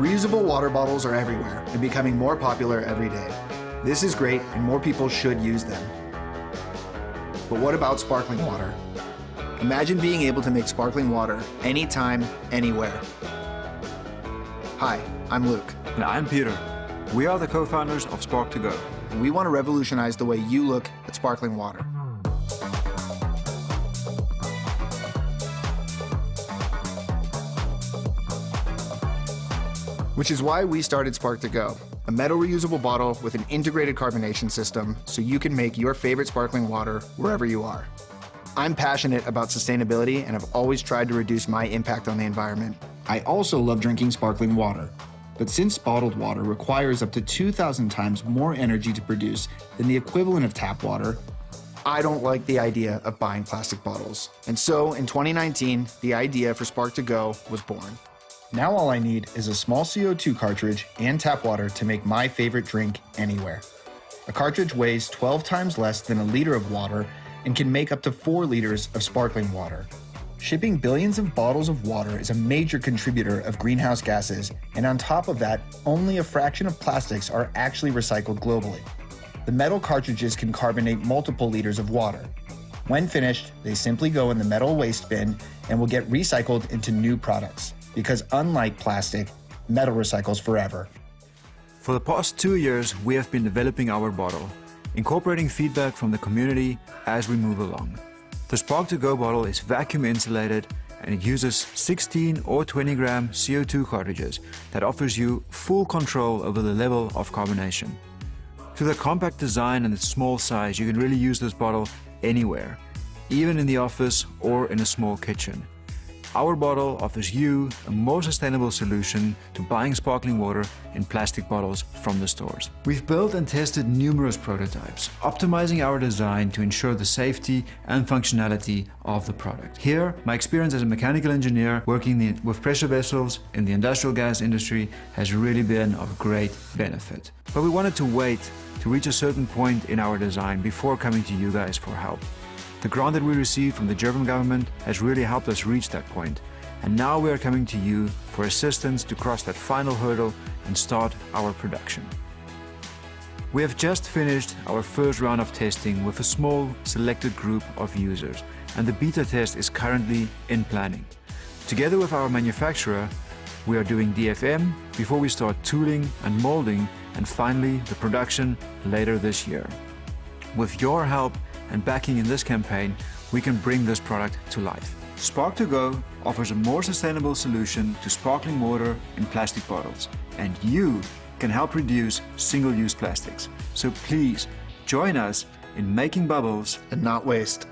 Reusable water bottles are everywhere and becoming more popular every day. This is great and more people should use them. But what about sparkling water? Imagine being able to make sparkling water anytime, anywhere. Hi, I'm Luke. And I'm Peter. We are the co-founders of Spark2Go. And we want to revolutionize the way you look at sparkling water. Which is why we started Spark2Go, a metal reusable bottle with an integrated carbonation system so you can make your favorite sparkling water wherever you are. I'm passionate about sustainability and have always tried to reduce my impact on the environment. I also love drinking sparkling water, but since bottled water requires up to 2,000 times more energy to produce than the equivalent of tap water, I don't like the idea of buying plastic bottles. And so in 2019, the idea for Spark2Go was born. now all I need is a small CO2 cartridge and tap water to make my favorite drink anywhere. A cartridge weighs 12 times less than a liter of water and can make up to 4 liters of sparkling water. Shipping billions of bottles of water is a major contributor of greenhouse gases, and on top of that, only a fraction of plastics are actually recycled globally. The metal cartridges can carbonate multiple liters of water. When finished, they simply go in the metal waste bin and will get recycled into new products, because unlike plastic, metal recycles forever. For the past 2 years, we have been developing our bottle, incorporating feedback from the community as we move along. The Spark2Go bottle is vacuum insulated and it uses 16 or 20 gram CO2 cartridges that offers you full control over the level of carbonation. Through the compact design and its small size, you can really use this bottle anywhere, even in the office or in a small kitchen. Our bottle offers you a more sustainable solution to buying sparkling water in plastic bottles from the stores. We've built and tested numerous prototypes, optimizing our design to ensure the safety and functionality of the product. Here, my experience as a mechanical engineer working with pressure vessels in the industrial gas industry has really been of great benefit. But we wanted to wait to reach a certain point in our design before coming to you guys for help. The grant that we received from the German government has really helped us reach that point, and now we are coming to you for assistance to cross that final hurdle and start our production. We have just finished our first round of testing with a small selected group of users, and the beta test is currently in planning. Together with our manufacturer, we are doing DFM before we start tooling and molding, and finally the production later this year. With your help and backing in this campaign, we can bring this product to life. Spark2Go offers a more sustainable solution to sparkling water in plastic bottles, and you can help reduce single-use plastics. So please join us in making bubbles And not waste.